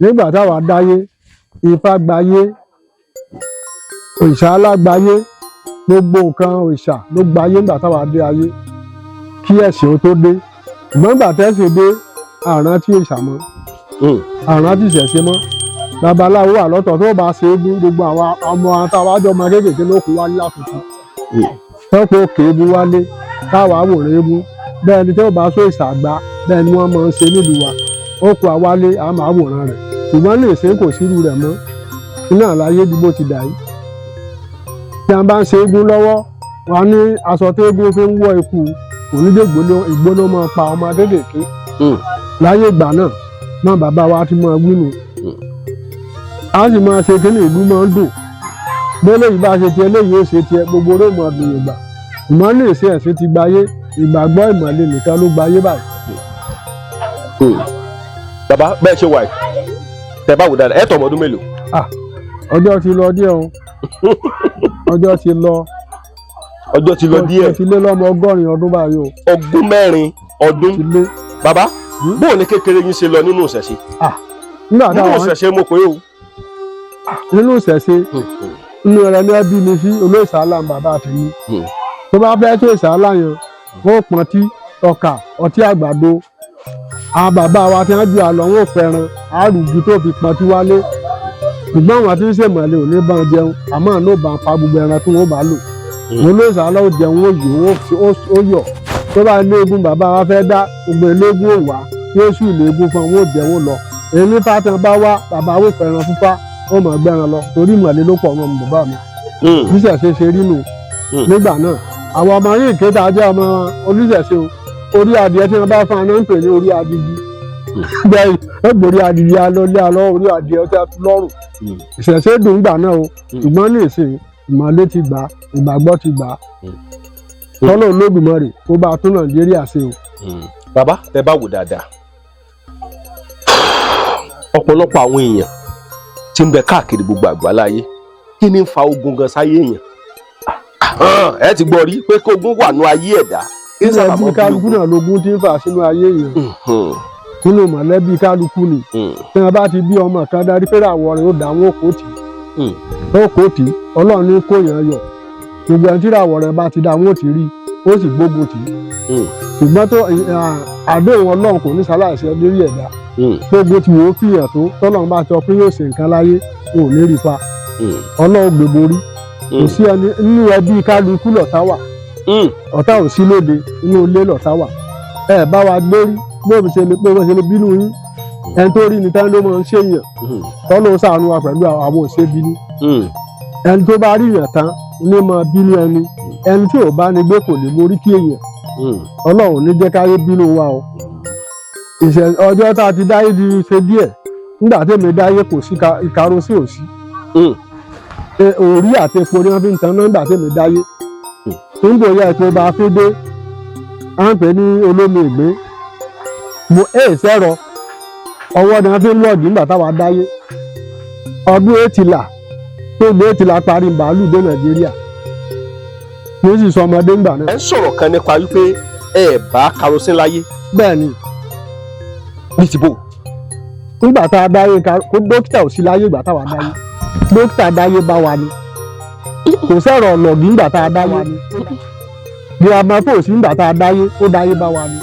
nígbà táwa dáyé Ifá gbayé òrìṣà alágbayé gbogbo nǹkan òrìṣà ló gbayé nígbà táwa dé ayé kí ẹ̀sìn ó tó dé ṣùgbọ́n nígbà tẹ́sìn dé àrántí òrìṣà mọ́ àrántí ìṣẹ̀ṣe mọ́ babaláwo wà lọ́tọ̀ tó bá ṣe égún gbogbo àwọn ọmọ àtàwájọ́ ọmọ kéékèèké ló kú wálé láfikún tọ́pọ̀ òkè égún wálé táwa wòrán égún bẹ́ẹ̀ ni tó bá sọ ìṣàgbá bẹ́ẹ̀ ni wọ́n máa ń ṣe nílùú wa ó kú àwálé a máa wòrán rẹ̀ ṣùgbọ́n lè ṣe kò sírú rẹ̀ mọ́ iná àláyé bí bó ti dà yìí tí a bá ń ṣe égún lọ́wọ́ wọn ní aṣọ tí égún fi ń wọ́ ikú onídègbò ìgbóná máa pa ọmọ kéékèèké láyé ìgbà náà bàbá wa ti máa wí nù a sì máa ṣe kí ní ìlú máa ń dùn bẹ́ẹ̀ yìí bá ṣe tiẹ̀ léyìí ó ṣe tiẹ̀ gbogbo orí ìmọ̀ ọdún yorùbá ìmọ̀ lè ṣe ẹ̀sìn ti gbayé ìgbàgbọ́ ìmọ̀lẹ̀ nìkan ló gbayé báyìí. bàbá bẹ́ẹ̀ ṣe wà tẹ́ bá wò dáadáa ẹ̀ tọ́ ọmọ ọdún mélòó. ọjọ́ ti lọ díẹ̀ o ọjọ́ ti lọ díẹ̀ ó ti lé lọ́mọ 100 ọdún báyìí o. ogún mẹ́rin ọdún bàbá bóò ní kékeré yín ṣe lọ nínú ìṣẹ̀ṣe. nínú ìṣẹ̀ṣe mo pé o. nínú ìṣẹ̀ṣe inú rẹ̀ ní ẹbí mi sí olóòṣàlá bàbá àtẹ̀mí tó bá fẹ́ tó ìṣàlá yẹn wọ́n pọ́n tí ọkà ọtí àgbàdo àwọn bàbá wa tí wọ́n ju àlọ́ wọn ò fẹ́ràn àrùjù tó fi pọ́n tí wálé ṣùgbọ́n àwọn tí ń ṣèmọ̀lẹ́ ò ní bá wọn jẹun àmọ́ àná ò bá ń pa gbogbo ẹran tí wọ́n bá lò olóòṣàlá ò jẹun ó yọ̀ tó bá léegun bàbá wa fẹ́ dá gbogbo eléegun ò wá yóò sùn léegun fún wọn ò jẹun lọ èmi fàtàn bá wá bàbá wò fẹ́ràn fúnfá ó mọ̀ gbẹ́ran lọ torí ìmọ̀lẹ́ ló pọ̀ ọmọ bàbá mi bí ṣẹ̀ṣẹ̀ ṣe rí nù nígbà náà àwọn ọmọ yìí kéde ajé ọmọ oníṣẹ̀ṣe o orí adìẹ tí wọ́n bá fún aná ń pè ní orí adìyí bẹ́ẹ̀ ẹ gbòrí adìyí alọ́lé alọ́ orí adìẹ ọtí lọ́rùn ìṣẹ̀ṣe dùn gbà náà o ṣùgbọ́n ní ìsìn ìmọ̀lẹ́ ti gbà ìgbàgbọ́ ti gbà tọ́lọ́ Olódùmarè tó bá tún Nàìjíríà ṣe o. bàbá tẹ́ bá wò dáadáa ọ̀pọ̀lọpọ̀ àwọn èèyàn tí ń bẹ káàkiri gbogbo àgbáláyé kí ni ń fa ogun gan sáyé èèyàn ẹ ti gbọ́ rí pé kí ogun wà nú ayé ẹ̀dá kí n sábà mọ́ bí kálukú náà lógún tí ń fà sínú ayé èèyàn nínú mọ̀lẹ́bí kálukú ni tí wọ́n bá ti bí ọmọ kan darí pé àwọ̀ rẹ̀ ó dá wọn ó kó tì í Ọlọ́run ní kó yàn yọ gbogbo ẹni tí àwọ̀ rẹ̀ bá ti dá wọn ó ti rí ó sì gbógun tì í ṣùgbọ́n tó àdéhùn Ọlọ́run kò ní sáláìsí lórí ẹ̀dá gbogbo tí wọ́n fìyàn tó tọ́lọ́run bá sọ pé yóò ṣe nǹkan láyé wọn ò ní rí pa Ọlọ́run gbogbo rí kò sí ẹni nínú ẹbí kálukú lọ̀tá wà ọ̀tá ò sí lóde inú ilé lọ̀tá wà ẹ bá wa gbórí bóòmù ṣe lè bínú yín ẹni tó rí ni tán ló máa ń ṣèyàn tọ́lọ́ ṣàánú wa pẹ̀lú àwọn òṣè bínú ẹni tó bá rí yàn tán ní máa bínú ẹni tí ò bá ní gbé kò lè borí kí èèyàn Ọlọ́run ní jẹ́ káyé bínú wa o ọjọ́ tá a ti dáyé di ṣe díẹ̀ nígbà tèmi dáyé kò sí ìkarosí ò sí orí àti epo ni wọ́n fi ń tan nọ́mbà tèmi dáyé nítorí ẹ̀tọ́ bá fi dé à ń pè ní olómi ìgbín mo sẹ́rọ ọwọ́ ni wọ́n fi ń lọ́ọ̀dì nígbà táwa dáyé ọdún 80 tó gbé 80 parí bàálù dé Nàìjíríà mo sì sọ ọmọdé ńgbà náà. ẹ ń sọ̀rọ̀ kan nípa wípé ẹ bá karosín láyé. bẹ́ẹ̀ ni ní ti bò. nígbà tá a dáyé kó dókítà ò sí láyé ìgbà táwa dáyé dókítà dáyé bá wa ni kò sọ̀rọ̀ ọ̀lọ́gì nígbà tá a dáyé girama tó sí nígbà tá a dáyé ó dáyé bá wa ni.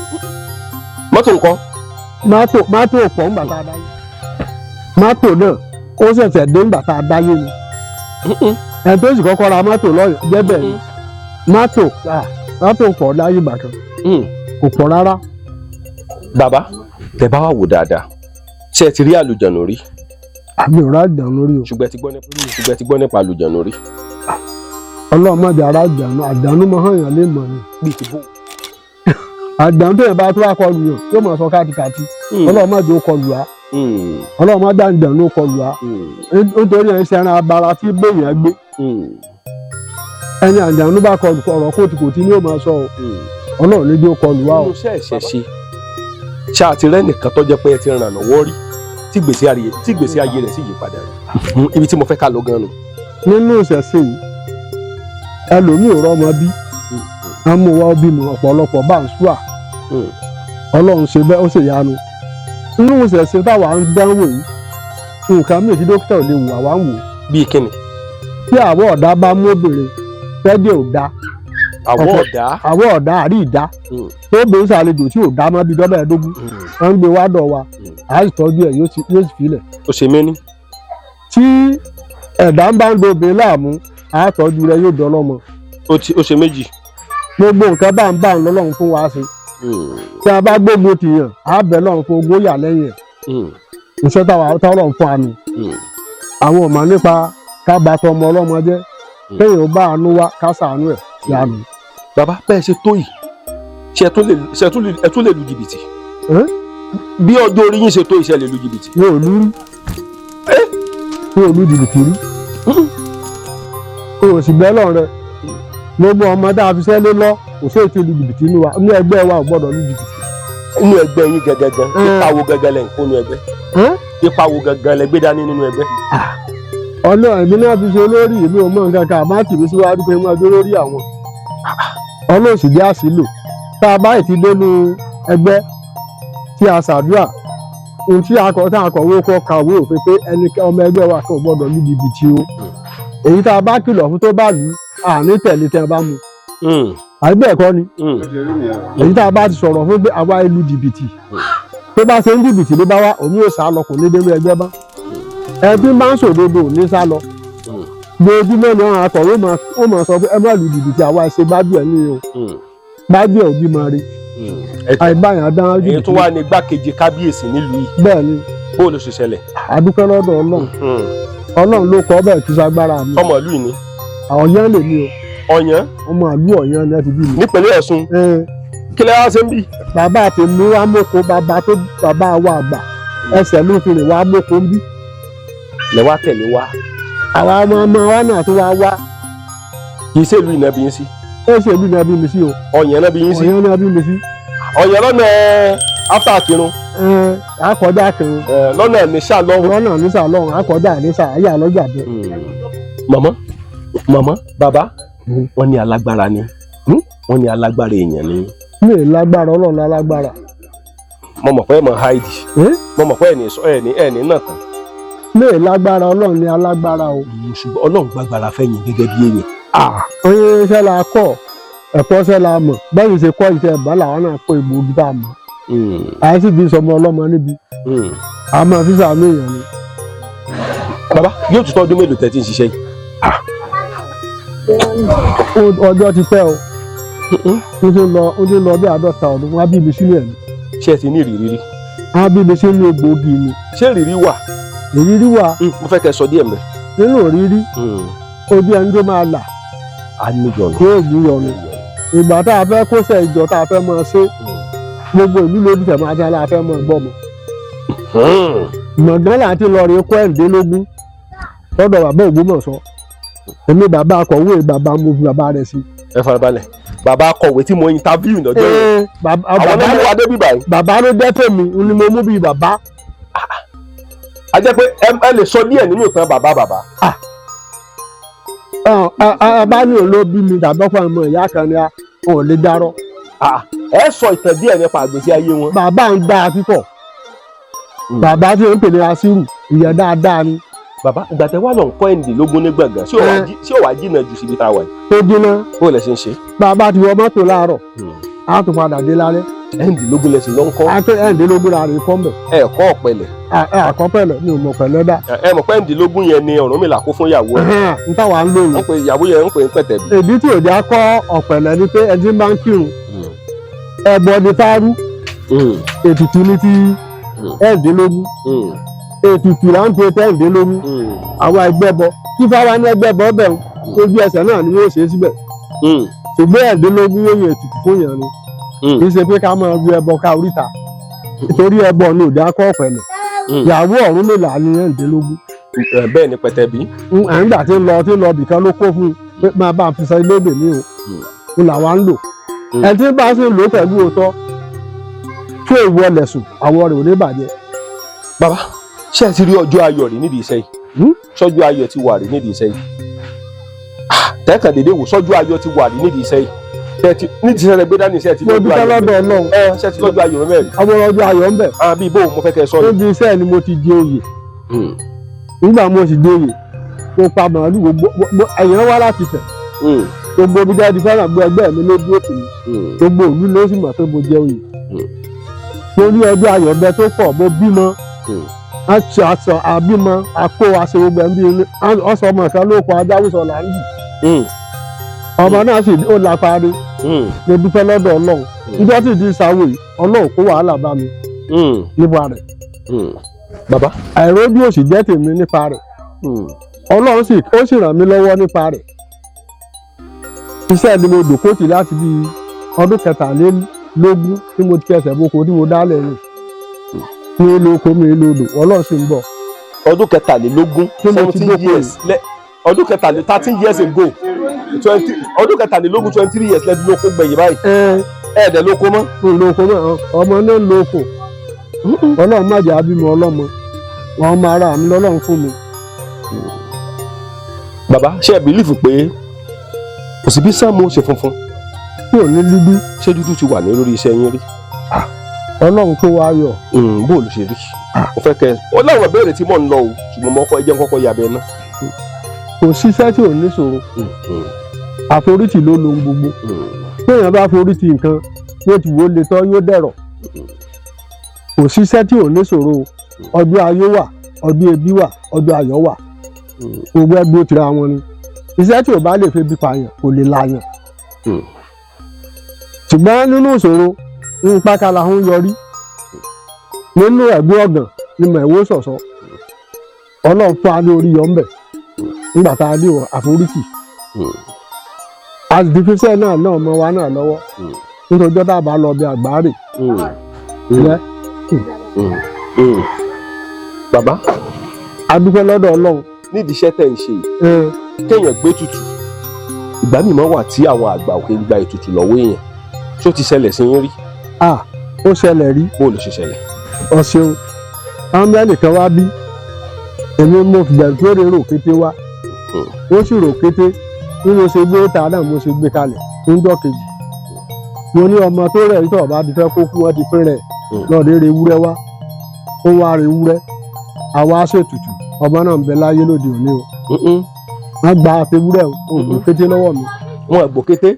mọ́tò ńkọ́. mọ́tò pọ̀ nígbà tá a dáyé mọ́tò náà ó ṣẹ̀ṣẹ̀ dé nígbà tá a dáyé ni ẹni tó sì kọ́kọ́ ra mọ́tò lọ́yọ̀ jẹ́bẹ̀ ni mọ́tò pọ̀ láyé ìgbà kan kò pọ̀ rárá. bàbá tẹ́ bá wà wò dáadáa ṣé ẹ ti rí àlùjànnú rí. àmì ò rà àjànú rí o. ṣùgbọ́n ti gbọ́ nípa àlùjànnú rí. Ọlọ́run má jẹ́ ara àjànú mọ́ hàn yàn lè mọ̀ ni. bí ti bò. àjànú tó yẹn bá tó wá kọlù yàn yóò máa sọ káàkiri Ọlọ́run má jẹ́ ó kọlù á Ọlọ́run má dá àjànú ó kọlù á nítorí ẹ̀ ń ṣe ẹran abara tí gbèyàn gbé ẹni àjànú bá kọlù ọ̀rọ̀ kòtìkòtì ni ó máa sọ Ọlọ́run ní jẹ́ ó kọlù á o. nínú iṣẹ́ ìṣẹ̀ṣe ṣáà ti rẹ́ nìkan tó jẹ́ pé ẹ ti ràn lọ́wọ́ rí tí gbèsè ayé rẹ̀ sì yí padà rí ibi tí mo fẹ́ ká lọ gan-an nù. nínú ìṣẹ̀ṣe yìí ẹlòmíì ò rọ́mọ bí amúwa bímọ ọ̀pọ̀lọpọ̀ bá ń ṣúà Ọlọ́run ṣe bẹ́ẹ̀ ó ṣe yanu nínú ìṣẹ̀ṣe táwa ń dánwò yìí nǹkan mìíràn tí dókítà ò lè wò àwa ń wò. bíi kíni. tí àwọ̀ ọ̀dà bá mú obìnrin fẹ́dẹ̀ ò dá. àwọ̀ ọ̀dà àrí ìdá. tó obìnrin ṣàlejò tí ò dá mọ́ bíi dọ́bẹ̀ ẹ̀ẹ́dógún. wọ́n ń gbé wá dọ̀ wa à á sì tọ́jú ẹ̀ yóò sì filẹ̀. ó ṣe mí ní. tí ẹ̀dá ń bá ń lo obìnrin láàmú à á tọ́jú rẹ̀ yóò dọ́lọ́mọ. ó ṣe méjì. gbogbo nǹkan bá ń lọ́lọ́run fún wa ṣe. tí a bá gbógun ti yàn á bẹ̀ lọ́run fún ogún yà lẹ́yìn ẹ̀. iṣẹ́ táwọn fún àmì. àwọn ò mọ̀ nípa ká bá tọmọ ọlọ́mọ jẹ́ kéèyàn ó bá àánú wá ká ṣàánú ẹ̀ yánu. bàbá bẹ́ẹ̀ ṣe tó yìí ṣe tún lè lu jìbìtì. bí ọjọ́ orí yín ṣe tó iṣẹ́ lè lu jìbìtì. mi ò lu jìbìtì rí. o ò sì bẹ́ẹ̀ lọ́run rẹ gbogbo ọmọdé àfisẹ́lé lọ kò sí ètò lu jìbìtì nínú wa ní ẹgbẹ́ wa ò gbọ́dọ̀ lu jìbìtì. inú ẹgbẹ́ yín gẹ́gẹ́gẹ́ ipa wo gẹ́gẹ́ lẹ́yìn kó nu ẹgbẹ́ ipa wo gẹ́gẹ́ lẹ gbé dání nínú ẹgbẹ́. ọlọ́run èmi náà fi ṣe olórí èmi ò mọ nǹkan kan àmọ́ tìmí síwájú pé mo ọjọ́ lórí àwọn ọlọ́run sì jẹ́ àṣìlò tá a bá ti dénú ẹgbẹ́ tí a ṣàdúrà ohun tí akọ̀wé kọ́ kàwé òfin pé ẹni ọmọ ẹgbẹ́ wa kan ò gbọ́dọ̀ lu jìbìtì o èyí tá a bá kìlọ̀ fún tó bá lù ú àní tẹ̀lé tẹ́ ẹ bá mu àbí bẹ́ẹ̀ kọ́ ni èyí tá a bá ti sọ̀rọ̀ fún pé àwa ìlú jìbìtì tó bá ṣe ń jìbìtì ló bá wá òun yóò sá lọ kò ní dénú ẹgbẹ́ bá ẹbí máa ń sòdodo ní sá lọ lójúmọ́ ni àwọn akọ̀wé ó máa sọ pé ẹ má lu jìbìtì àwa ṣe gbájú ẹ̀ ní o gbájú ẹ̀ òbí máa rí àìbáyàn dán jìbìtì. èyí tó wà ní igbákejì kábíyèsí nílùú yìí. bẹ́ẹ̀ ni bó ló ṣe ṣẹlẹ̀. àdúpẹ́ lọ́dọ̀ ọlọ́run ló kọ́ bẹ́ẹ̀ kí sagbára mi. ọmọ ìlú yìí ni. ọ̀yán lè ní o. ọ̀yán. ọmọ ìlú ọ̀yán ni ẹ ti bí mi. nípínlẹ̀ Ọ̀ṣun. kí lẹ wá ṣe ń bì. bàbá tèmi wá mọ́kò bàbá wa àgbà ẹsẹ̀ ló fi rìn wá mọ́kò ń bí. lẹ wá tẹ̀lé wa. àwa ọmọ wa náà tó wá wá. kì í ṣèlú ìnàbí yín sí. ó ṣèlú ìnàbí mi sí o. ọ̀yàn náà bí yín sí. ọ̀yàn náà bí mi sí. ọ̀yàn lọ́nà after Kirun. àkọjá Kirun. lọ́nà nísà lọ́hùn. lọ́nà nísà lọ́hùn àkọjá nísà ayé àlọ́jà bẹ́ẹ̀. màmá bàbá wọ́n ní alágbára ni wọ́n ní alágbára èèyàn ni. mi ì lágbára Ọlọ́run alágbára. mo mọ̀ pé ẹ̀ mọ̀ háìdì. mo mọ̀ pé ẹ̀ ní náà tán. mi ì lágbára Ọlọ́run ní alágbára o. ṣùgbọ́n Ọlọ́run gbàgbára fẹ́yìn gẹ́gẹ́ bí èèyàn. oyin iṣẹ́ la kọ́ ẹ̀kọ́ iṣẹ́ la mọ̀ bẹ́ẹ̀ ṣe kọ́ iṣẹ́ ẹ̀bá làwọn náà kọ́ ìgbòho tá a mọ̀. àìsí bí sọmọ ọlọ́mọ níbi àmọ́ fíṣà mi èèyàn ni. bàbá yóò tún tọ́jú mélòó tẹ́ tí ń ṣiṣẹ́ yìí. ọjọ́ ti pẹ́ o ó ti lọ bí 50 ọdún wọn á bí mi sínú ẹ̀ ni. ṣé ẹ ti ní ìrírí rí. wọn á bí mi sínú egbòogi ni. ṣé ìrírí wà. ìrírí wà. mo fẹ́ kẹ́ sọ díẹ̀ mẹ́. nínú ìrírí ojú ẹni tó máa là. a ní yọ̀nù. kó èyí yọ̀nù. ìgbà tá a fẹ́ kó sẹ́ ìjọ tá a fẹ́ máa ṣe gbogbo ìlú lójú tẹ̀ máa jẹ́ la fẹ́ máa gbọ́ mọ́. mọ̀gán là ti lọ rí kó ẹ̀ǹdínlógún lọ́dọ̀ bàbá Ògbómọ̀ṣọ́ èmi bàbá akọ̀wé bàbá mo fi bàbá rẹ̀ sí. ẹ farabalẹ̀ bàbá akọ̀wé tí mo interview lọ́jọ́ yẹn àwọn náà wà débi báyìí. bàbá ló jẹ́ tèmi ni mo mú bíi bàbá. a jẹ́ pé ẹ lè sọ díẹ̀ nínú ìtàn bàbá. bá ní òun ló bí mi tàbí ọ̀pọ̀ ọmọ ìyá kan ni wọn ò lè dárọ́. ẹ sọ ìtàn díẹ̀ nípa àgbèsí ayé wọn. bàbá ń dá púpọ̀ bàbá tí ó ń pè ní Asiru ìyẹn dáadáa ni. bàbá ìgbà tẹ wà lọ nǹkan ẹ̀ǹdínlógún ní gbọ̀ngàn ṣé ò wá jìnnà ju síbi tá a wà yìí. tó dínà. bó lẹ ṣe ń ṣe. bàbá ti wọ mọ́tò láàárọ̀ á tún padà dé lálẹ́. ẹ̀ǹdínlógún lẹ sì lọ ń kọ́. ẹ̀ǹdínlógún la rè kọ́ mẹ́. ẹ kọ́ ọ̀pẹ̀lẹ̀. àkọ́pẹ̀lẹ̀ mi ò mọ̀ pẹ̀lẹ́ dà. ẹ mọ̀ pé ẹ̀ǹdínlógún yẹn ni Ọ̀rúnmìlà kó fún ìyàwó ẹ̀. n táwa ń lò yìí. wọ́n pe ìyàwó yẹn ń pè ń pẹ̀tẹ̀ bí. èdè tí òde akọ ọ̀pẹ̀lẹ̀ ni pé ẹni máa ń kírun ẹbọ ni fáárú ètùtù ní ti ẹ̀ǹdínlógún ètùtù là ń pe ẹ̀ǹdínlógún àwọn ẹgbẹ́bọ tí fáwa ní ẹgbẹ́bọ bẹ̀ ojú ẹsẹ̀ náà ni wọ́n ṣe é síbẹ̀ ṣùgbọ́n ẹ̀ǹdínlógún yóò yan ètùtù fún yàn ni kì í ṣe pé ká máa ru ẹbọ ká oríta nítorí ẹbọ ni òde akọ ọ̀pẹ̀lẹ̀ ìyàwó Ọ̀rúnmìlà ní ẹ̀ǹdínlógún. bẹ́ẹ̀ ni pẹ̀tẹ́ bí. àyìnbá tí ń lọ bìkan ló kó fún un pé máa bá a fi sọ ilé ìgbèmí o ń làwa ń lò ẹni tí bá sì ń lò pẹ̀lú òótọ́ tó ìwọlẹ̀ sùn àwọ̀ rẹ̀ ò ní bàjẹ́. bàbá ṣé ẹ ti rí ọjọ́ ayọ̀ rí nídìí iṣẹ́ yìí sọ́jọ́ ayọ̀ ti wà rí nídìí iṣẹ́ yìí tẹ́kàn dédé wò sọ́jọ́ ayọ̀ ti wà rí nídìí iṣẹ́ yìí nídìí iṣẹ́ rẹ̀ gbé dání iṣẹ́ ti lọ́jọ́ ayọ̀ ṣe ti lọ́jọ́ ayọ̀ mẹ́rin. àwọn ọjọ́ ayọ̀ ń bẹ̀. bí bó mo fẹ́ kẹ́ sọ ni. níbi iṣẹ́ ni mo ti di oyè nígbà mo sì dóye mo pa màálù gbogbo ẹ̀yàn wá láti tẹ̀ gbogbo ibi jáde fẹ́ràn gbọ́ ẹgbẹ́ mi ló dúró tì mí gbogbo òlú ló sì mọ̀ pé mo jẹ oyè mo ní ọjọ́ ayọ̀bẹ tó pọ̀ mo bímọ aṣọ àbímọ àkó aṣọ gbogbo ẹ̀ ń bí ọ̀sán ọmọ kan ló kọ ajáwùsọ là ń yìí ọmọ náà sì ó la parí mo dúpẹ́ lọ́dọ̀ ọlọ́run níjọ́ tí ìdí ìsáwò yìí ọlọ́run kó wàhálà bá mi nípa rẹ̀ bàbá àìrójú òsì jẹ́ tèmi nípa rẹ̀ ọlọ́run sì ràn mí lọ́wọ́ nípa rẹ̀ iṣẹ́ ni mo dòkótì láti bí ọdún 23 tí mo ti kẹsẹ̀ boko tí mo dálẹ̀ rìn mi lóko mi lódò ọlọ́run sì ń bọ̀. ọdún 23 17 years ọdún 13 years ago 20 ọdún 23 years lẹ́dí lóko gbẹ̀yìn báyìí ẹ̀ẹ́dẹ̀ lóko mọ́. lóko mọ́ ọmọ náà lóko ọlọ́run má jẹ́ abímọ ọlọ́mọ ọmọ ara mi lọ́lọ́run fún mi. bàbá ṣé ẹ bìlífù pé kò sí bí Sáàmù ṣe funfun tí ò ní dúdú ṣé dúdú ti wà ní lórí iṣẹ́ yín rí. ọlọ́run kó wa yọ. bó ló ṣe rí mo fẹ́ kẹ́ ọ láwọn ìbéèrè tí mò ń lọ o ṣùgbọ́n mo kọ́ ẹ jẹ́ kọ́kọ́ yabẹ náà. kò síṣẹ́ tí ò ní ṣòro àforítì ló lohun gbogbo téèyàn bá forítì nǹkan yóò ti wò lè tọ́ yóò dẹ̀rọ̀ kò síṣẹ́ tí ò ní ṣòro ọjọ́ ayé wà ọjọ́ ebi wà ọjọ́ ayọ̀ wà gbogbo ẹgbẹ́ ó tira wọn ni iṣẹ́ tí ò bá lè febi pààyàn kò lè láyàn ṣùgbọ́n nínú ìṣòro nípa kala ń yọrí nínú ẹ̀gbẹ́ ọ̀gàn ni mọ̀ ẹ̀wọ́ ṣọ̀ṣọ́ ọlọ́run fún wa ní orí yọ ńbẹ̀ nígbà tá a lé àforítì àdìfíṣẹ́ náà mọ wa náà lọ́wọ́ nítorí ọjọ́ tá a bá lọ bí àgbáre yẹ. bàbá a dúpẹ́ lọ́dọ̀ ọlọ́run. nídìí iṣẹ́ tẹ̀ ń ṣe yìí kéèyàn gbé tutù ìgbà mímọ́ wà tí àwọn àgbà òkè ń gba ètùtù lọ́wọ́ èèyàn tó ti ṣẹlẹ̀ sí yín rí. ó ṣẹlẹ̀ rí. bó ló ṣe ṣẹlẹ̀. o ṣeun àwọn mẹ́nìkan wá bí èmi mo fìbẹ̀rù tó rò kété wá ó sì rò kété bí mo ṣe gbé ta náà mo ṣe gbé kalẹ̀ níjọ́ kejì mo ní ọmọ tó rẹ̀ nítorí ọba ti fẹ́ kó kú wọ́n ti pín rẹ̀ lọ́ọ̀dẹ́ rẹ̀ ewúrẹ́ wá ó wá rẹ̀ ewúrẹ́ àwa ṣètùtù ọmọ náà ń bẹ láyé lóde òní o wọ́n gba àtẹwúrẹ́ o gbò kété lọ́wọ́ mi. wọn gbò kété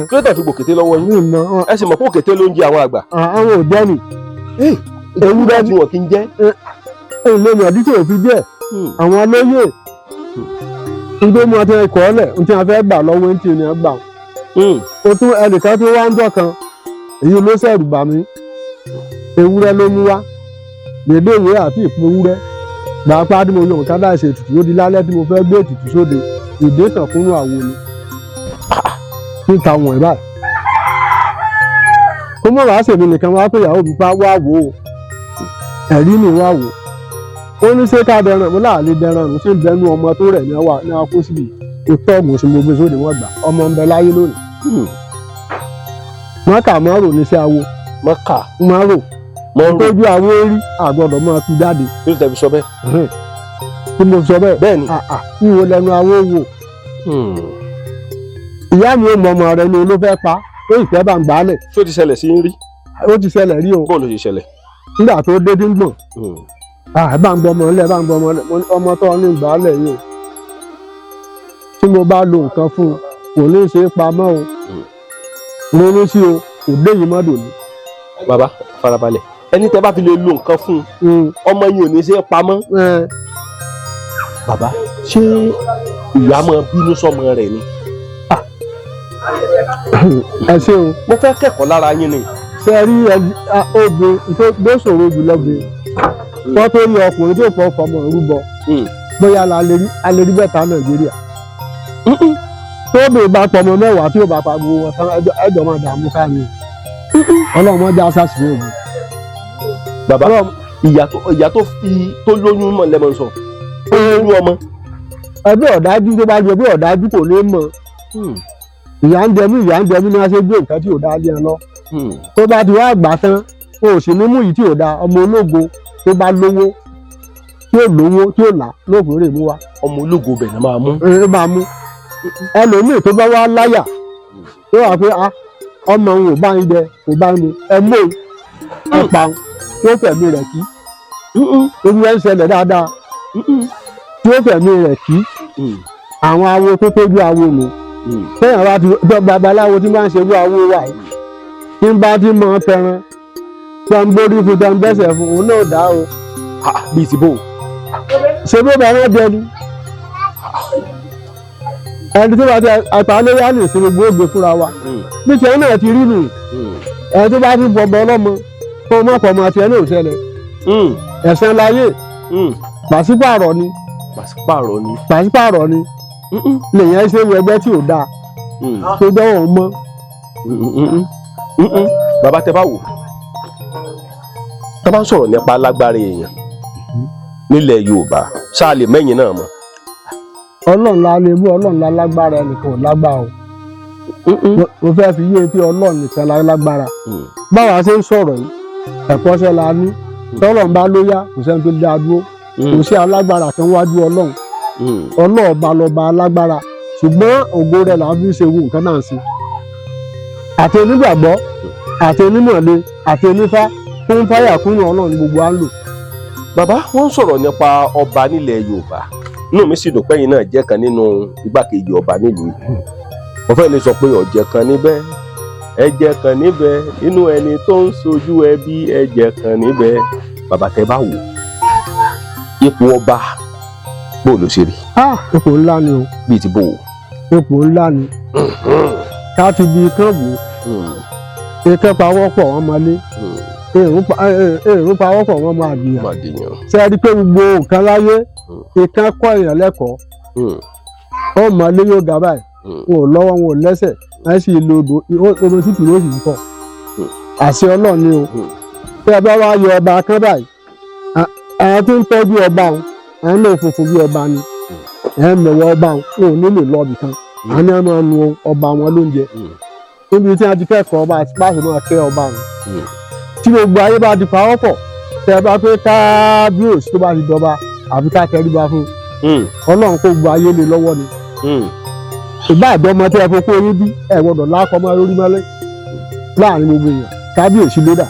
kí ló tẹ̀ fi gbò kété lọ́wọ́ yín ẹ sì mọ̀ pé òkété ló ń jẹ àwọn àgbà. àwọn ò jẹ́ nì. ewúrẹ́ tí wọn kì í jẹ́. èlé ni ọdún tí ò fi jẹ́ àwọn olóyè nítorí mo ti kọ́ ọ́ lẹ̀ ní tí wọ́n fẹ́ gbà lọ́wọ́ ní tí ènìyàn gbà. o tún ẹnìkan tó wá ń dọ̀ kan èyí ló ṣẹ̀rù bà mí ewúrẹ́ ló mú wá dédé ìwé àti ìpín ewúrẹ́ gbàgbá tí mo yọ nǹkan láì ṣe ètùtù ó di lálẹ́ tí mo fẹ́ gbé ètùtù sóde ìdè kan fúnnú àwo ni níta wọ̀n ẹ̀ báyìí. kó mọ̀ wá sèmi nìkan wá pé ìyàwó mi pa wá wò ó ẹ̀rí mi wá wò ó ní ṣé ká dẹran mo láàlẹ́ dẹran nù ṣé ń bẹnu ọmọ tó rẹ̀ ní akó síbi ètò ọ̀gùn sí mo gbé sóde wọ́n gbà ọmọ ń bẹ láyé lónìí. mọ́kà mọ́rò níṣẹ́ awo. mọ́kà mọ́rò tójú àwọn orí àgbọ̀dọ̀ máa fi jáde. kí ló tẹ̀ fi sọ bẹ́ẹ̀. tí mo sọ bẹ́ẹ̀. bẹ́ẹ̀ ni. wíwo lẹnu àwọn owó. ìyá mi ò mọ ọmọ rẹ ni ló fẹ́ pa ó ìfẹ́ bá ń gbálẹ̀. ṣó ti ṣẹlẹ̀ sí ń rí. ó ti ṣẹlẹ̀ rí o. bó ló ṣe ṣẹlẹ̀. nígbà tó dé dín gbọ̀n. ẹ bá ń gbọ́ ọmọ ńlẹ̀ bá ń gbọ́ ọmọ ńlẹ̀ ọmọ tó ní gbálẹ̀ yìí o. tí mo bá lo nǹkan fún un kò ní ṣe é pamọ́ o. ronú sí o kò dé yìí mọ́dò ni. bàbá farabalẹ̀ ẹni tẹ́ bá fi lè lo nǹkan fún un ọmọ yìí ò ní ṣe é pamọ́. bàbá ṣé ìyá máa bínú sọmọ rẹ̀ ni. ẹ ṣeun mo fẹ́ kẹ́kọ̀ọ́ lára yín ni. ṣe rí obìnrin tó gbé ṣòro jùlọ bí wọ́n tó yẹ ọkùnrin tó pọ̀ fọmọ rúbọ bóyá alẹ́ rí bẹ́ẹ̀ ta Nàìjíríà. tó bèè bá pọmọ mẹ́wàá tí ó bá pa gbogbo wọn tán ẹjọ́ máa dààmú ká ni ọlọ́run mọ́jà sásìkò ògùn. bàbá ìyá tó lóyún mọ̀ lẹ́mọ̀ sọ ó lóyún ọmọ. ẹgbẹ́ ọ̀dájú tó bá jẹ pé ọ̀dájú kò lè mọ̀ ìyá ń jẹmí ní wọ́n ṣe gbé nǹkan tí ò dá lé ẹ lọ. tó bá ti wá gbà tán o ò sì ní mú yìí tí ò dá ọmọ ológo tó bá lówó tí ò lówó tí ò là lóògùn rè mú wa. ọmọ ológo bẹ̀ ni máa mú. ẹ máa mú ẹlòmíì tó bá wá láyà tó wà pé ọmọ òun ò bá ń jẹ kò bá ń mu ẹ mú ẹ pa tó fẹ̀mí rẹ̀ kí omi ẹ̀ ń ṣẹlẹ̀ dáadáa tí ó fẹ̀mí rẹ̀ kí àwọn awo tó tójú awo nù téèyàn bá ti babaláwo tí máa ń ṣerú awo wà yìí tí ń bá ti mọ tẹran tó ń borí fún tó ń bẹ́sẹ̀ fún òun náà dá o. bíi ti bò. ṣé bó bá wọn jẹ ni ẹni tó bá ti àtàlẹ́ yá lè ṣe gbogbo ògbé fúnra wa bí tiẹ̀ náà ti rí nù ẹni tó bá ti bọ̀bọ̀ ọlọ́mọ kó má pọ̀ mọ́ tiẹ̀ náà ṣẹlẹ̀ ẹ̀sán láyé pàṣípààrọ̀ ni pàṣípààrọ̀ ni lèyàn ṣe ẹgbẹ́ tí ò dáa tó dọ́wọ́ mọ́. bàbá tẹ bá wò tá bá ń sọ̀rọ̀ nípa alágbára èèyàn nílẹ̀ Yorùbá ṣáà lè mẹ́yìn náà mọ́. Ọlọ́run la lè mú Ọlọ́run la lágbára ẹnìkan ò lágbára o mo fẹ́ fi yé pé Ọlọ́run nìkan la lágbára báwa ṣe ń sọ̀rọ̀ yìí ẹ̀kọ́ṣẹ́ la ní tọ́lọ́run bá ló yá kò sẹ́ni tó dá dúró kò sí alágbára kan wájú Ọlọ́run Ọlọ́run ọba lọ́ba alágbára ṣùgbọ́n ògo rẹ̀ là ń fi ṣe ewu nǹkan náà sí àti onígbàgbọ́ àti onímọ̀le àti onífá fún fáyà kúnnù Ọlọ́run gbogbo á ń lò. bàbá wọ́n ń sọ̀rọ̀ nípa ọba nílẹ̀ Yorùbá inú mi sì dùn pẹ́yìn náà jẹ́ kan nínú igbákejì ọba nílùú yìí mo fẹ́ lè sọ pé ọ̀jẹ̀ kan níbẹ̀ ẹ̀jẹ̀ kan níbẹ̀ inú ẹni tó ń sojú ẹbí ẹ̀jẹ̀ kan níbẹ̀ bàbá tẹ bá wò ipò ọba bó ló ṣe rí. ipò ńlá ni o. bíi ti bò ó. ipò ńlá ni ká ti di ikán wò ikán pawọ́pọ̀ wọn máa lé èrò pawọ́pọ̀ wọn máa dìyàn ṣe é rí pé gbogbo nǹkan láyé ikán kọ́ èèyàn lẹ́kọ̀ọ́ ó máa lé yóò ga báyìí wọn ò lọ́wọ́ wọn ò lẹ́sẹ̀ láì sì lo omi tútù ló sì ń kọ́ àṣẹ Ọlọ́run ni o tí a bá wá yọ ọba kan báyìí àwọn tó ń tọ́jú ọba òun àwọn náà funfun bí ọba ni ẹ̀ ń lọ́wọ́ ọba òun ò nílò lọ́ọ̀bì kan àwọn ni wọ́n máa nu ọba wọn lóúnjẹ níbi tí a ti kẹ́kọ̀ọ́ ọba àti bá a sì máa kẹ́ ọba òun tí gbogbo ayé bá di pawọ́pọ̀ tẹ ẹ bá pé kábíyèsí tó bá ti dọba àbí ká tẹríba fún Ọlọ́run kó gbogbo ayé lé lọ́wọ́ ni ìbá àjọmọ tẹ ẹ fọkó orí bí ẹ gbọ́dọ̀ lákọmọ lórí mọ́lẹ̀ láàrin gbogbo èèyàn kábíyèsí ló dà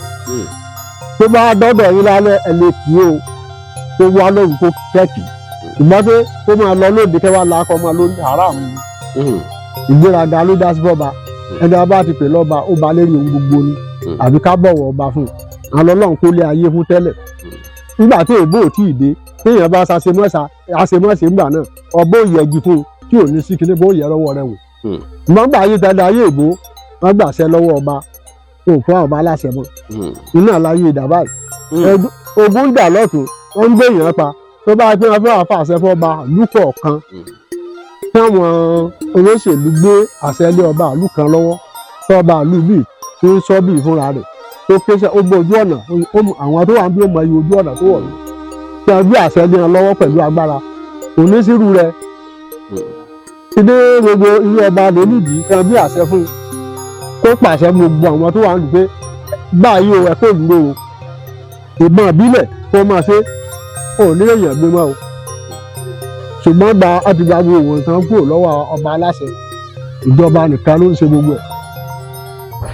tó bá dọ́dọ̀ yín lálẹ́ ẹ lè kí o tó wá lóhùn kó kẹ́kì ìgbà pé kó máa lọ lóde kẹwàá lákọmọ lórí àràmù ìgbéraga ló dá sí fọba ẹni a bá ti pè lọ́ba ó ba lérí ohun gbogbo ni àbí ká bọ̀wọ̀ ọba fún un àwọn Ọlọ́run kó lé ayé fún tẹ́lẹ̀ nígbà tí èbó ò tí ì dé téèyàn bá àṣemọ́ṣe ńgbà náà ọba ò yẹgi fún un tí ò ní sí kíní bó yẹ lọ́wọ́ rẹ̀ wò mọ́gbà ayé tẹ́lẹ̀ ayé èbó wọ́n gbàṣẹ lọ́wọ́ ọba òun fún ọba aláṣẹ mọ́ iná láyé ìdàbà yìí ogun ń dà lọ́tún wọ́n ń gbé èèyàn pa tó bá pín wọn fún àwọn àṣẹ fọba lúkọ̀ kan táwọn olóṣèlú gbé àṣẹ lé ọba àlù kan lọ́wọ́ tọ́ba àlù bíi tó ń sọ bíi fúnra rẹ̀ tó kéṣe ó gbé ojú ọ̀nà àwọn tó wà ń bí ó mọ iye ojú ọ̀nà tó wọ̀ ní tí wọ́n gbé àṣẹ lé wọn lọ́wọ́ pẹ̀lú agbára òní sírú rẹ̀ ilé gbogbo ilé ọba lónìdìí tí wọ́n gbé àṣẹ fún kó pàṣẹ gbogbo àwọn tó wà ń lù pé báyìí o ẹ kó dúró o ìbọn ìbílẹ̀ kó máa ṣe òní èèyàn gbé mọ́ o ṣùgbọ́n gba ọtí gba gbogbo nǹkan kúrò lọ́wọ́ ọba aláṣẹ ìjọba nìkan ló ń ṣe gbogbo ẹ̀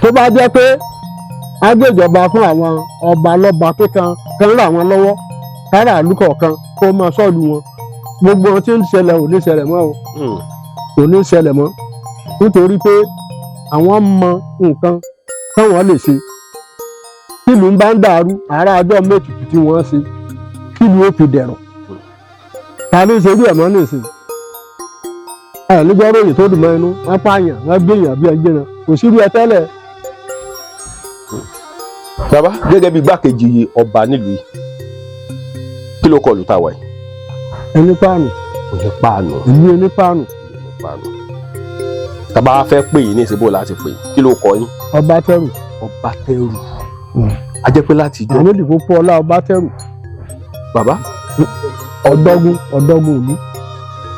tó bá jẹ́ pé agbèjọba fún àwọn ọba lọ́ba pé kan ràn wọ́n lọ́wọ́ kára àlùkò kan kó máa sọ́ọ̀lù wọn gbogbo ohun tí ń ṣẹlẹ̀ ò ní ṣẹlẹ̀ mọ́ o ò ní ṣẹlẹ̀ mọ́ nítorí pé àwọn mọ nǹkan táwọn lè ṣe kílùú ń bá ń dàrú àárá ọjọ́ méjìlá tí wọ́n ṣe kílùú ó fi dẹ̀rọ̀ ta ló ṣe bí ẹ̀mọ́ nìsín ẹ̀ nígbà ròyìn tó dùn mọ́ inú wọ́n pààyàn wọ́n gbéyàn bí ẹgbẹ́ náà kò sí rí ẹ tẹ́lẹ̀. bàbá gẹ́gẹ́ bí igbákejì ọba nílùú yìí kí ló kọlù táwa yìí. ẹni páànù. onípaànù. ìlú onípaànù. onípaànù. tàbá fẹ́ pè yín ní ìsìnbó láti pè kí ló kọ yín. Ọbátẹrù. Ọbátẹrù. a jẹ́ pé láti jọ. àwọn èdè púpọ̀ ọlá Ọbátẹrù. bàbá. ọ̀dọ́gun òní.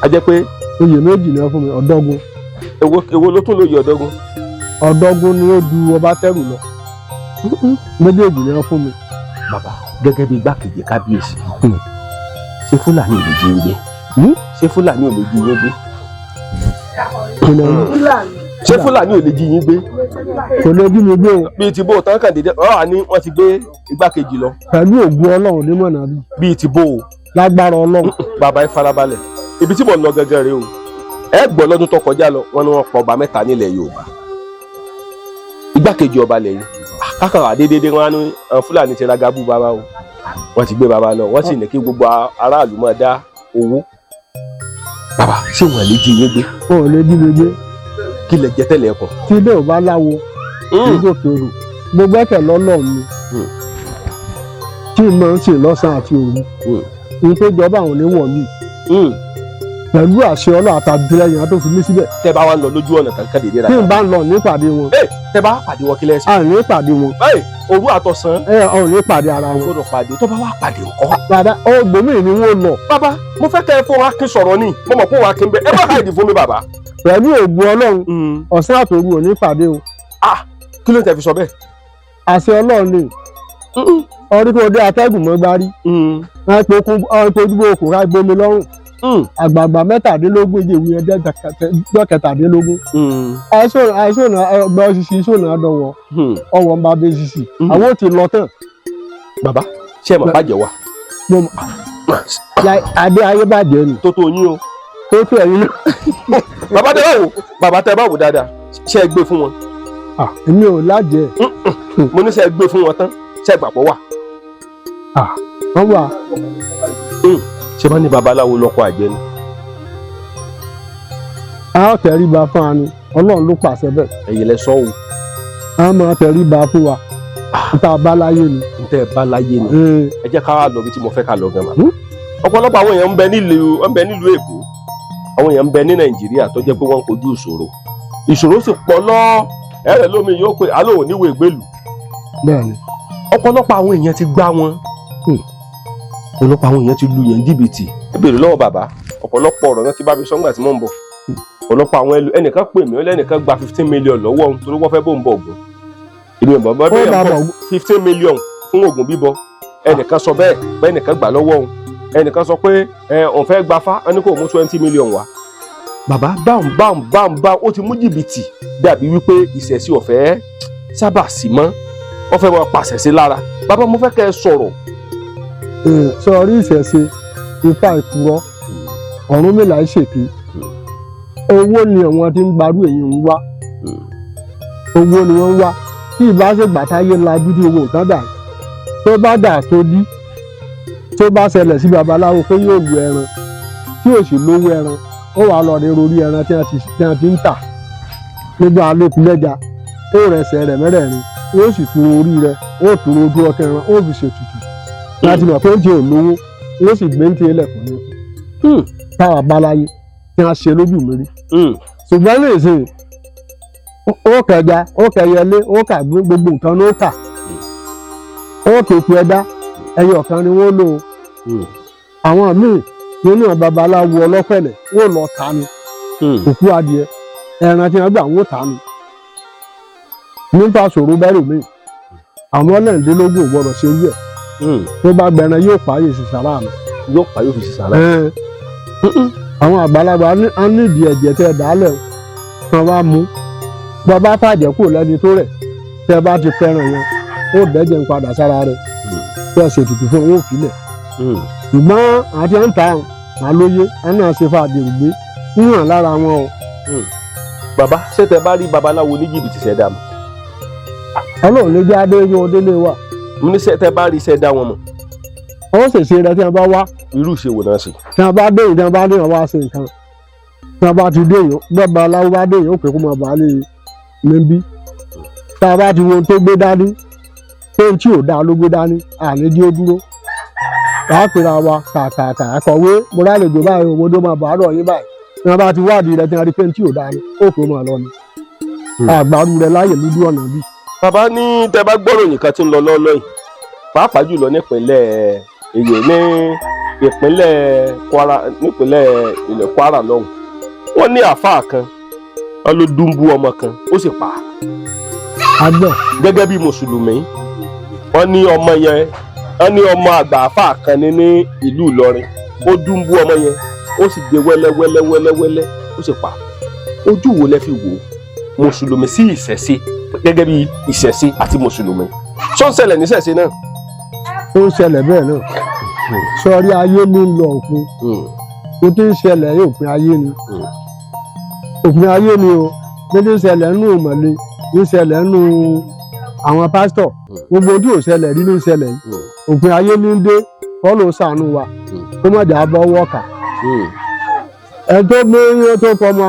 a jẹ́ pé. oyè méjì ni wọ́n fún mi ọ̀dọ́gun. èwo ló tún lóye ọ̀dọ́gun. ọ̀dọ́gun ni ó ju Ọbátẹrù lọ. méjèèjì ni wọ́n fún mi. bàbá gẹ́gẹ́ bí igbákejì kábíyèsí ṣé Fúlàní ò lè jí yín gbé ṣé Fúlàní ò lè jí yín gbé ṣé Fúlàní ò lè jí yín gbé. kò lè jí mi gbé o. bíi ti bó o tán kàn dédé ọ̀rọ̀ àní wọ́n ti gbé igbákejì lọ. pẹ̀lú ògùn Ọlọ́run onímọ̀ náà bí. bíi ti bó o. lágbára Ọlọ́run. bàbá ẹ farabalẹ̀ ibi tí mo ń lọ gẹ́gẹ́ rèé o ẹ gbọ́ lọ́dún tó kọjá lọ wọ́n ní wọ́n pa ọba 3 nílẹ̀ Yorùbá igbákejì ọba lẹ́yìn kákàrà déédéé wọn ní Fúlàní ti ra gabu bàbá o wọ́n ti gbé bàbá lọ wọ́n sì ní kí gbogbo aráàlú máa dá owó bàbá ṣé wọn lè jí yín gbé. wọn ò lè jí mi gbé. kí lẹ jẹ tẹ́lẹ̀ ẹkùn. tí ilé ò bá láwo nígbò kèrò gbogbo ẹkẹ lọ́lọ́ mi tí n máa ń ṣe lọ́sàn-án àti òru ní tó jọba àwọn oníwọ̀lú pẹ̀lú àṣẹ Ọlọ́run àtàdúrẹ́yìn á tó fi mí síbẹ̀. tẹ bá wà ń lọ lójú ọ̀nà kankan dèdè rà. tí n bá ń lọ nípàdé wọn. tẹ bá pàdé wọn kí lẹ́sìn. à ní pàdé wọn. òru àtọ̀sán. ọ̀ ní pàdé ara wọn. gbọ́dọ̀ pàdé tó bá wà pàdé ńkọ́. bàbá ọgbọ̀n ni wọ́n lọ. bàbá mo fẹ́ kẹ́ ẹ fún Akin sọ̀rọ̀ ni mo mọ̀ fún Akin bẹ́ẹ̀ ẹ bá káyìdì fún mi bàbá. pẹ̀lú ògùn Ọlọ́run ọ̀sán àtòru ò ní pàdé o. kí ló ń tẹ fi sọ bẹ́ẹ̀. àṣẹ Ọlọ́run ni ọdún tó dé atẹ́gùn mọ́ gbárí wọn pe ojúbọ okùn ká gbomi lọ́rùn àgbààgbà 17 ìjẹ̀wé ẹjọ́ 17. àìsàn ọgbà òṣìṣẹ́ ìṣòna àdọ̀wọ̀ ọwọ́ ń bá bẹ́ẹ̀ ṣiṣì àwọn ò ti lọ tán. bàbá ṣé ẹ mọ̀ bàjẹ́ wa. adé ayé bàjẹ́ ni. tó yín o. tó ẹ̀yin náà. bàbá tẹ bá wò dáadáa ṣé ẹ gbé fún wọn. èmi ò lájẹ. mo ní ṣé ẹ gbé fún wọn tán ṣé ẹ gbàgbọ́ wà. wọ́n wà. ṣé bá ní babaláwo lọ́kọ àjẹ́ ni. a ó tẹríba fún wa ni Ọlọ́run ló pàṣẹ bẹ́ẹ̀. ẹ̀yin lẹ sọ o. a máa tẹríba fún wa níta báláyé ni. níta báláyé ni. ẹ jẹ́ ká wá lọ bí tí mo fẹ́ ká lọ gan ma. ọ̀pọ̀lọpọ̀ àwọn èèyàn ń bẹ nílùú Èkó àwọn èèyàn ń bẹ ní Nàìjíríà tó jẹ́ pé wọ́n ń kojú ìṣòro sì pọ̀ lọ ẹ̀rẹ̀ lómi yóò pé alóò níwèé gbèlú. bẹ́ẹ̀ni. ọ̀pọ̀lọpọ̀ àwọn èèyàn ti gbá wọn ọ̀pọ̀lọpọ̀ àwọn èèyàn ti lu yẹn jìbìtì ẹ béèrè lọ́wọ́ bàbá ọ̀pọ̀lọpọ̀ ọ̀rọ̀ náà ti bá mi sọ́ngbà tí mò ń bọ̀ ọ̀pọ̀lọpọ̀ àwọn ẹnìkan pè mí ẹnìkan gba 15 million lọ́wọ́ òun torí wọ́n fẹ́ bó ń bọ̀ ògùn ìlú ìbọn bá bẹ́ẹ̀ bọ̀ 15 million fún ògùn bíbọ ẹnìkan sọ bẹ́ẹ̀ pé ẹnìkan gbà lọ́wọ́ òun ẹnìkan sọ pé òun fẹ́ gbafá ẹni kò mú 20 million wá bàbá báwọn ó ti mú jìbìtì dàbí wípé ìṣẹ̀sí ọ̀fẹ́ sábà sí mọ́ wọ́n fẹ́ máa pàṣẹ sí lára bàbá mo fẹ́ kẹ́ ẹ sọ̀rọ̀. sọ̀rí ìṣẹ̀ṣe ifá ìpurọ́ Ọ̀rúnmìlà ìṣèké owó ni àwọn tí ń gbarú èyí ń wá owó ni wọ́n ń wá tí ìbá ṣe gbàtáyé ńlá dúdú owó nǹkan dà tó bá dà tó dí tó bá ṣẹlẹ̀ sí babaláwo pé yóò lu ẹran tí ò sì lówó ẹran ó wàá lọ rí orí ẹran tí wọ́n ti ń tà nígbà alẹ́kùnlẹ́jà ó rẹsẹ̀ rẹ̀ mẹ́rẹ̀ẹ̀rin ó sì tu orí rẹ̀ ó tu ojú ọkẹ ẹran ó fi ṣètùtù láti mọ̀ pé ó jẹ́ olówó ó sì gbé ń tẹ́ ilẹ̀kùn ní táwa báláyé tí wọ́n ṣe lójú mi rí ṣùgbọ́n lè ṣe ó kẹja ó kẹyẹlé ó kà gbogbo nǹkan ló kà ó kéku ẹ̀dá ẹyọ kan ni wọ́n lò àwọn míì nínú babaláwo ọlọ́pẹ̀lẹ̀ wọ́n lọ ta ni òkú adìẹ ẹran tí wọ́n gbà wọ́n ta ni nípa ṣòro bẹ́rù mi àwọn ọlẹ́rìndínlógún ò gbọ́dọ̀ ṣe irú ẹ̀ tó bá gbẹran yóò pààyè sí sàrà mi. yóò pààyè sí sàrà. àwọn àgbàlagbà á nídìí ẹ̀jẹ̀ tẹ́ ẹ dálẹ̀ kan wá mú bọ́ bá fàjẹ́ kúrò lẹ́ni tó rẹ̀ tẹ́ bá ti fẹ́ràn yẹn ó dẹ́jẹ̀ ń padà sára rẹ̀ tí ẹ ṣètùtù fún owó òfìlẹ̀. ṣùgbọ́n àti ń ta àlóye ẹ náà ṣe fàdèrò gbé ń hàn lára wọn o. bàbá ṣé tẹ bá rí babaláwo ní jìbìtì ṣẹ̀dá mọ́. Ọlọ́run ló jẹ́ adé yóò délé wa. mo ní ṣé tẹ bá rí ṣẹ̀dá wọn mọ́. wọ́n ṣèṣe rẹ tí wọ́n bá wá. irú ìṣe wo náà ṣe. tí wọ́n bá dé yìí tí wọ́n bá dé yìí wọ́n wá ṣe nǹkan tí wọ́n bá ti dé yìí bẹ́ẹ̀ aláwọ̀ bá dé yìí ó pè kó máa bàá lè níbí tá a bá ti wo ohun tó gbé dání pé ohun tí ò dáa ló gbé dání àní dí ó dúró wàá pèrè àwa kàkàkà akọ̀wé mo rálejò báyìí òmòdó máa bàá rọ̀ yín báyìí tí wọ́n bá ti wádìí rẹ tí wọ́n rí pé ohun tí ò dáa ni ó kò máa lọ ni àgbàrú rẹ láyè lójú ọ̀nà bí. bàbá ní tẹ bá gbọ́rọ̀ nìkan tí ń lọ lọ́ọ́lọ́ yìí pàápàá jùlọ nípínlẹ̀ èyí ní ìpínlẹ̀ Kwara nípínlẹ̀ ilẹ̀ Kwara lọ́hùn wọ́n ní àáfàá kan wọ́n ló dúnbú ọmọ kan ó sì pa á. àgbẹ̀. gẹ́gẹ́ bí mùsùlùmí wọ́n ní ọmọ yẹn wọ́n ní ọmọ àgbà àáfàá kan ní ìlú Ìlọrin ó dúnbú ọmọ yẹn ó sì gbé wẹ́lẹ́wẹ́lẹ́wẹ́lẹ́ ó sì pa á. ojú wo lẹ fi wò ó mùsùlùmí sí ìṣẹ̀ṣe gẹ́gẹ́ bí ìṣẹ̀ṣe àti mùsùlùmí ṣó ń ṣẹlẹ̀ ní ìṣẹ̀ṣe náà. ó ń ṣẹlẹ̀ bẹ́ẹ̀ náà. sọrí ayé ní lọ òpin o tí ń ṣẹlẹ̀ yóò òpin ayé ni òpin ayé ni o ní tí ń ṣẹlẹ̀ nínú ìmọ̀le ní ṣẹlẹ̀ nínú àwọn pásítọ̀ gbogbo ojú ò ṣẹlẹ̀ rí ní ṣẹlẹ̀ yìí òpin ayé ní dé kọ́ ló ṣàánú wa kó má jà bọ́ wọ́ọ̀kà ẹ tó gbé yín tó kọ́ ọmọ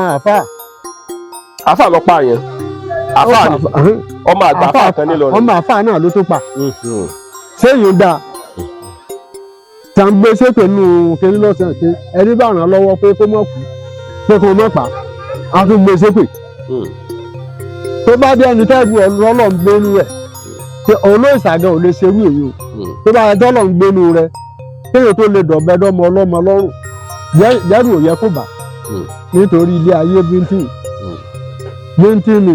àfà lọ pa yẹn àfà ni ọmọ àgbà àfà kan nílọrin ọmọ àfà náà ló tó pa sẹ́yìn dáa tá ń gbé sépè nù kínní lọ́sàn-án pé ẹni bá ràn án lọ́wọ́ pé kó mọ̀ kú pé kó mọ̀ pa á tún gbé sépè tó bá dé ẹni tẹ́ẹ̀bù ọlọ́run gbénu rẹ̀ pé olóòṣàgàn ò lè ṣerú èyí o tó bá ẹjọ́ ọlọ́run gbénu rẹ̀ kéèyàn tó lè dọ̀bẹ dọ́mọ ọlọ́mọ lọ́rùn jẹ́rù ò yẹ kó bà nítorí ilé ayé bíntín ni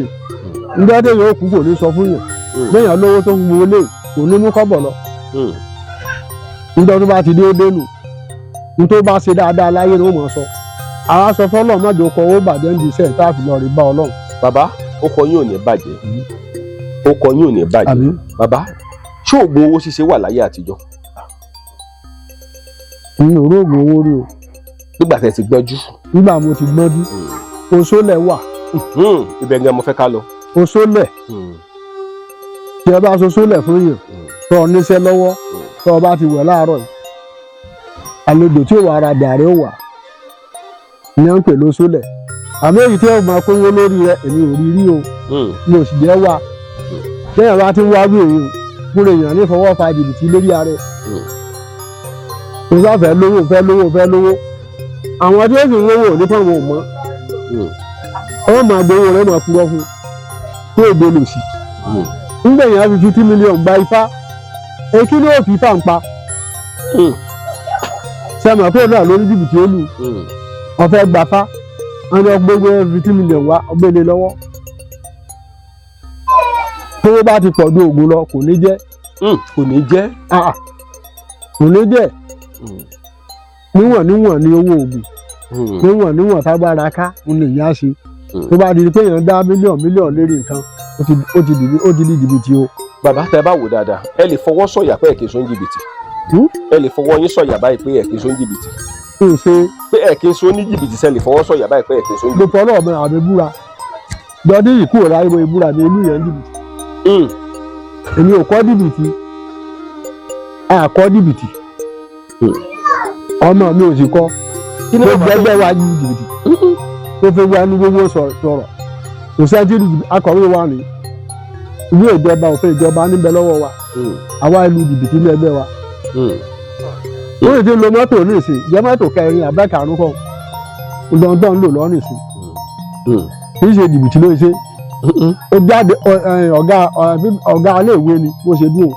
ndọ́dé yóò kú kò ní sọ fún yàn léèyàn lówó tó ń gbowó lé kò ní mú kọ́bọ̀ lọ nítorí tó bá ti dé ó dénú nítorí bá ṣe dáadáa láyé ni ó mọ̀ ọ́ sọ àwa sọ fọlọ́ mọ́jọ kọ owó bàjẹ́ ń di iṣẹ́ tá a fi lọ rí bá ọlọ́run. bàbá ó kọ yín ò ní bàjẹ́ ó kọ yín ò ní bàjẹ́ bàbá ṣé oògùn owó ṣíṣe wà láyé àtijọ́. mi ò róògùn owó rí o. nígbà tẹ́ ti gbọ́njú. nígbà mo ti gbọ́njú oṣólẹ̀ wà. ibẹ̀ ni mo fẹ́ ká lọ. oṣólẹ̀ tí ẹ bá ṣoṣólẹ̀ fún yàn tó ọ níṣẹ́ lọ́wọ́ tó o bá ti wẹ̀ láàárọ̀ yìí àlejò tí ò wà ara dàrí ó wà ní à ń pè lóṣólẹ̀ àmọ́ èyí tí ẹ máa kówó lórí rẹ èmi ò rí rí o mi ò sì jẹ́ wà lẹ́yìn bá ti ń wá bí èyí o fúnra èèyàn ní fọwọ́ fa jìbìtì lórí ara ẹ̀ tó bá fẹ́ lówó àwọn tí ó sì ń wówó ní fáwọn ò mọ́ ọ máa gbowó rẹ máa purọ́ fún tó èdè lòsì ńgbẹ̀yìn á fi 50 mílíọ̀nù gba ifá èkí ló fi ifá ń pa sẹ́mi ọ̀pẹ́ náà lórí jìbìtì ó lù ọ̀fẹ́ gbafá wọn ni gbogbo 50 mílíọ̀nù wá ọgbẹ́lẹ̀ lọ́wọ́ tó bá ti pọ̀ ju ògùn lọ kò ní jẹ́ níwọ̀n ni owó ògùn níwọ̀n tágbára ká ń lè yá ṣe tó bá di pé èèyàn dá mílíọ̀nù lérí nǹkan ó ti di jìbìtì o. bàbá tẹ bá wò dáadáa ẹ lè fọwọ́ sọ̀yà pé ẹ̀kí sóń jìbìtì ẹ lè fọwọ́ yín sọ̀yà báyìí pé ẹ̀kí sóń jìbìtì pé ẹ̀kí sóń ní jìbìtì sẹ́ lè fọwọ́ sọ̀yà báyìí pé ẹ̀kí sóń jìbìtì. gbogbo ọlọ́ọ̀mọ àmì búra jọdí yìí kúrò láyé mo ìbúra mi ìlú yẹn jìbìtì èmi ò kọ́ jìbìtì àkọ́ jìbìtì ọmọ mi ò sì kọ́ tó gbẹgbẹ́ wa ní jìbìtì tó fẹ́ wá ní gbogbo sọ̀rọ̀ kò sẹ́ńtì akọ̀wé wa ni ìwé ìjọba òfin ìjọba níbẹ̀ lọ́wọ́ wa àwa ìlú jìbìtì ní ẹgbẹ́ wa wọ́n ti lo mọ́tò ní ìsìn jẹ́ mọ́tò kẹrin àbẹ́kàrún kan lọ́ńdọ̀ ń lò lọ́rùn ìsìn kì í ṣe jìbìtì ló ṣe ó jáde ọ̀gá iléèwé ni bó ṣe dùn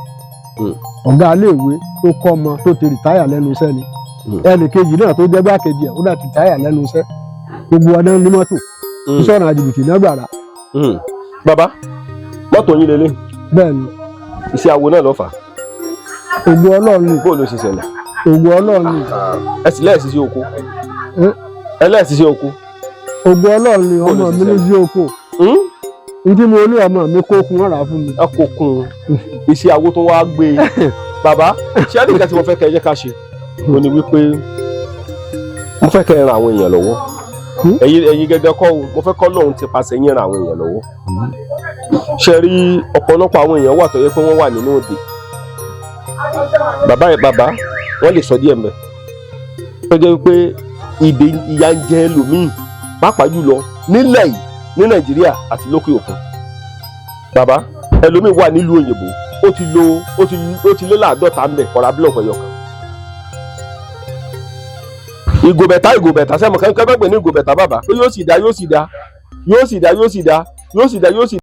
ọ̀gá iléèwé tó kọ́ ọmọ tó ti rìtáyà lẹ́nu iṣẹ́ ni ẹnì kejì náà tó jẹ́ gbákejì ẹ̀ ó dà ti rìtáyà lẹ́nu iṣẹ́ gbogbo ọdún ní mọ́tò ìṣọ̀nà jìbìtì náà gbàrà. bàbá mọ́tò yín lélẹ̀. bẹ́ẹ̀ni. iṣẹ́ awo náà ló fà. ògùn ọlọ́run ni. bóòlù ṣe ṣẹlẹ̀. ògùn ọlọ́run ni. ẹ sì lẹ́ẹ̀sì sí oko. ẹ lẹ́ẹ̀sì sí oko. ògùn ọlọ́run ni ọmọ mi ní sí oko. ntí mo ní ọmọ mi kó kun ọ̀rá fún mi. ẹ kó kun iṣẹ́ awo tó wá gbé e. bàbá ṣé àdìgá tí mo fẹ́ kẹ́ ẹ jẹ́ ká ṣe mo ní wípé mo fẹ́ kẹ́ ẹ ran àwọn èèyàn lọ́wọ́ ẹ̀yin gẹ́gẹ́ kọ́ o mo fẹ́ kọ́ lóhun ti pàṣẹ yín ran àwọn èèyàn lọ́wọ́ ṣe rí ọ̀pọ̀lọpọ̀ àwọn èèyàn wà tó yẹ pé wọ́n wà nínú òde bàbá wọ́n lè sọ díẹ̀ mẹ́ tó jẹ́ pé ìyà ń jẹ ẹlòmíì pàápàá jùlọ nílẹ̀ yìí ní Nàìjíríà àti lókè òkun bàbá ẹlòmíì wà nílùú òyìnbó ó ti lé láàdọ́ta mẹ́ ọ̀rá búlọ̀kù ẹyọ kan ìgò bẹ̀tà sẹ́mu kẹ́kẹ́ bẹ́ẹ̀ pè ní ìgò bẹ̀tà bàbá pé yóò sì dá